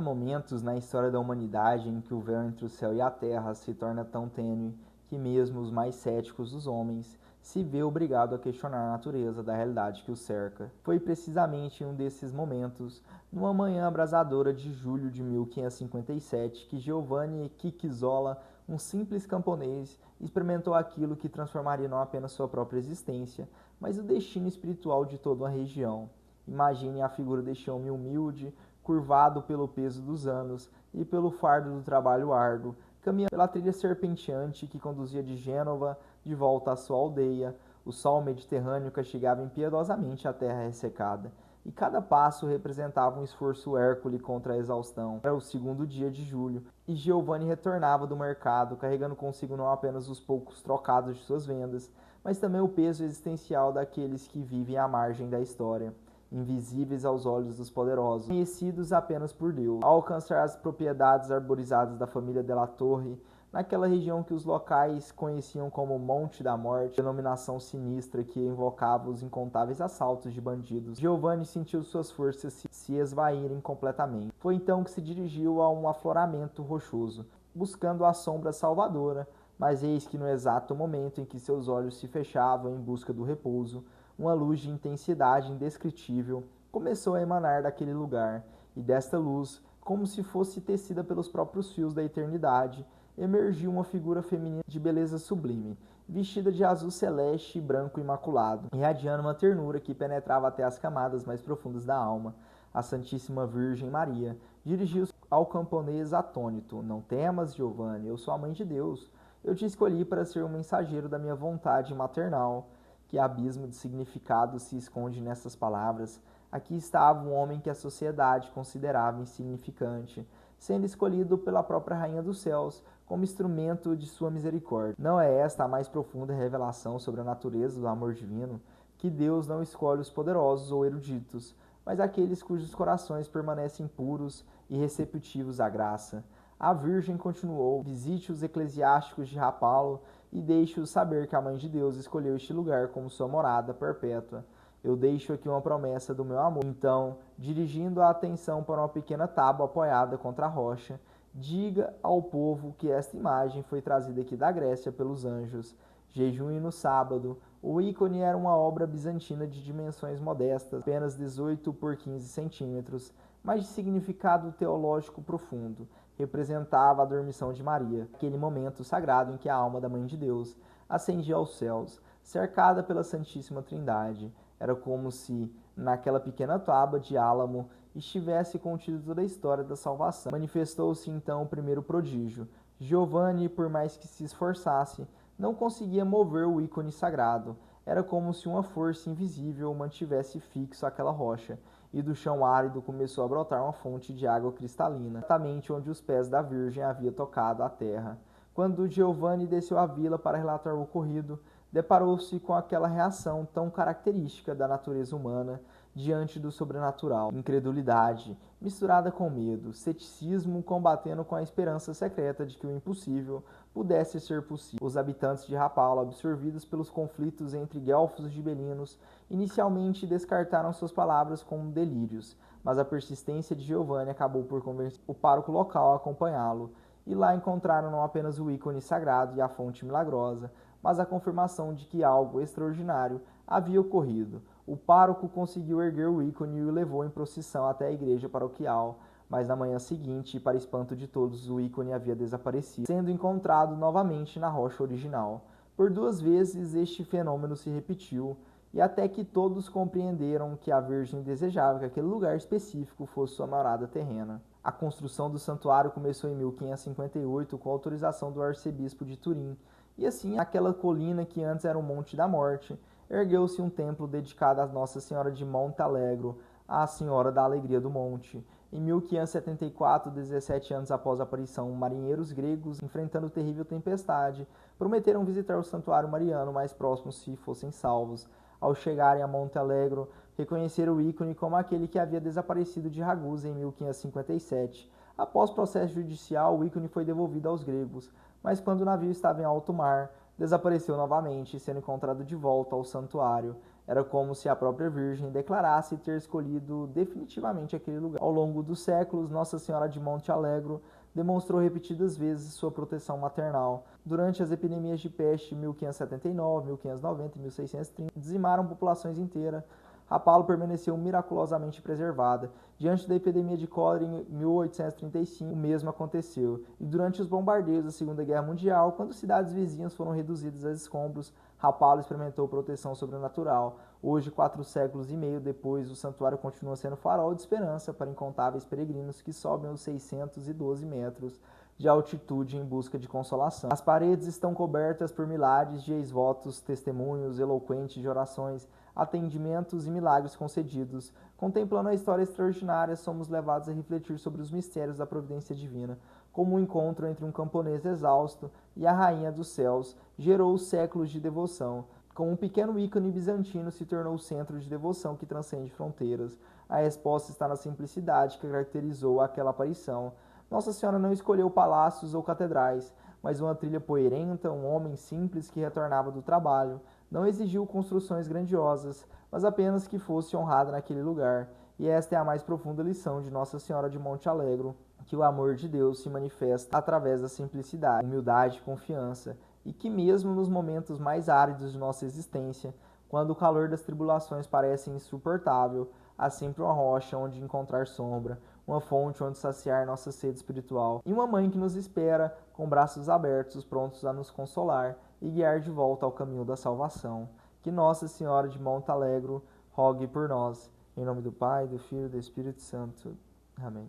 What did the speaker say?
Há momentos na história da humanidade em que o véu entre o céu e a terra se torna tão tênue que mesmo os mais céticos dos homens se vê obrigado a questionar a natureza da realidade que os cerca. Foi precisamente em um desses momentos, numa manhã abrasadora de julho de 1557, que Giovanni Chichizola, um simples camponês, experimentou aquilo que transformaria não apenas sua própria existência, mas o destino espiritual de toda uma região. Imagine a figura deste homem humilde, curvado pelo peso dos anos e pelo fardo do trabalho árduo, caminhando pela trilha serpenteante que conduzia de Gênova de volta à sua aldeia. O sol mediterrâneo castigava impiedosamente a terra ressecada, e cada passo representava um esforço hércule contra a exaustão. Era o segundo dia de julho, e Giovanni retornava do mercado, carregando consigo não apenas os poucos trocados de suas vendas, mas também o peso existencial daqueles que vivem à margem da história, invisíveis aos olhos dos poderosos, conhecidos apenas por Deus. Ao alcançar as propriedades arborizadas da família Della Torre, naquela região que os locais conheciam como Monte da Morte, denominação sinistra que invocava os incontáveis assaltos de bandidos, Giovanni sentiu suas forças se esvaírem completamente. Foi então que se dirigiu a um afloramento rochoso, buscando a sombra salvadora, mas eis que no exato momento em que seus olhos se fechavam em busca do repouso, uma luz de intensidade indescritível começou a emanar daquele lugar, e desta luz, como se fosse tecida pelos próprios fios da eternidade, emergiu uma figura feminina de beleza sublime, vestida de azul celeste e branco imaculado, irradiando uma ternura que penetrava até as camadas mais profundas da alma. A Santíssima Virgem Maria dirigiu-se ao camponês atônito: "Não temas, Giovanni, eu sou a mãe de Deus. Eu te escolhi para ser o mensageiro da minha vontade maternal." Que abismo de significado se esconde nessas palavras. Aqui estava um homem que a sociedade considerava insignificante, sendo escolhido pela própria Rainha dos Céus como instrumento de sua misericórdia. Não é esta a mais profunda revelação sobre a natureza do amor divino? Que Deus não escolhe os poderosos ou eruditos, mas aqueles cujos corações permanecem puros e receptivos à graça. A Virgem continuou: "Visite os eclesiásticos de Rapallo e deixe-os saber que a Mãe de Deus escolheu este lugar como sua morada perpétua. Eu deixo aqui uma promessa do meu amor." Então, dirigindo a atenção para uma pequena tábua apoiada contra a rocha, diga ao povo que esta imagem foi trazida aqui da Grécia pelos anjos. Jejum no sábado. O ícone era uma obra bizantina de dimensões modestas, apenas 18 por 15 centímetros, mas de significado teológico profundo. Representava a dormição de Maria, aquele momento sagrado em que a alma da Mãe de Deus ascendia aos céus, cercada pela Santíssima Trindade. Era como se, naquela pequena tábua de álamo, estivesse contido toda a história da salvação. Manifestou-se então o primeiro prodígio. Giovanni, por mais que se esforçasse, não conseguia mover o ícone sagrado. Era como se uma força invisível o mantivesse fixo àquela rocha, e do chão árido começou a brotar uma fonte de água cristalina, exatamente onde os pés da Virgem haviam tocado a terra. Quando Giovanni desceu à vila para relatar o ocorrido, deparou-se com aquela reação tão característica da natureza humana diante do sobrenatural: incredulidade, misturada com medo, ceticismo combatendo com a esperança secreta de que o impossível pudesse ser possível. Os habitantes de Rapallo, absorvidos pelos conflitos entre guelfos e gibelinos, inicialmente descartaram suas palavras como delírios, mas a persistência de Giovanni acabou por convencer o pároco local a acompanhá-lo, e lá encontraram não apenas o ícone sagrado e a fonte milagrosa, mas a confirmação de que algo extraordinário havia ocorrido. O pároco conseguiu erguer o ícone e o levou em procissão até a igreja paroquial, mas na manhã seguinte, para espanto de todos, o ícone havia desaparecido, sendo encontrado novamente na rocha original. Por 2 vezes este fenômeno se repetiu, e até que todos compreenderam que a Virgem desejava que aquele lugar específico fosse sua morada terrena. A construção do santuário começou em 1558 com a autorização do arcebispo de Turim, e assim, naquela colina que antes era o Monte da Morte, ergueu-se um templo dedicado a Nossa Senhora de Montalegro, a Senhora da Alegria do Monte. Em 1574, 17 anos após a aparição, marinheiros gregos, enfrentando terrível tempestade, prometeram visitar o santuário mariano mais próximo se fossem salvos. Ao chegarem a Montalegro, reconheceram o ícone como aquele que havia desaparecido de Ragusa em 1557. Após processo judicial, o ícone foi devolvido aos gregos, mas quando o navio estava em alto mar, desapareceu novamente, sendo encontrado de volta ao santuário. Era como se a própria Virgem declarasse ter escolhido definitivamente aquele lugar. Ao longo dos séculos, Nossa Senhora de Monte Alegro demonstrou repetidas vezes sua proteção maternal. Durante as epidemias de peste de 1579, 1590 e 1630, dizimaram populações inteiras. Rapalo permaneceu miraculosamente preservada. Diante da epidemia de cólera em 1835, o mesmo aconteceu. E durante os bombardeios da Segunda Guerra Mundial, quando cidades vizinhas foram reduzidas a escombros, Rapalo experimentou proteção sobrenatural. Hoje, 4 séculos e meio depois, o santuário continua sendo farol de esperança para incontáveis peregrinos que sobem os 612 metros de altitude em busca de consolação. As paredes estão cobertas por milhares de ex-votos, testemunhos eloquentes de orações, atendimentos e milagres concedidos. Contemplando a história extraordinária, somos levados a refletir sobre os mistérios da providência divina, como o encontro entre um camponês exausto e a rainha dos céus gerou séculos de devoção. Como um pequeno ícone bizantino se tornou o centro de devoção que transcende fronteiras. A resposta está na simplicidade que caracterizou aquela aparição. Nossa Senhora não escolheu palácios ou catedrais, mas uma trilha poeirenta, um homem simples que retornava do trabalho. Não exigiu construções grandiosas, mas apenas que fosse honrada naquele lugar. E esta é a mais profunda lição de Nossa Senhora de Monte Alegro, que o amor de Deus se manifesta através da simplicidade, humildade e confiança, e que mesmo nos momentos mais áridos de nossa existência, quando o calor das tribulações parece insuportável, há sempre uma rocha onde encontrar sombra, uma fonte onde saciar nossa sede espiritual, e uma mãe que nos espera com braços abertos, prontos a nos consolar e guiar de volta ao caminho da salvação. Que Nossa Senhora de Monte Alegro rogue por nós. Em nome do Pai, do Filho e do Espírito Santo. Amém.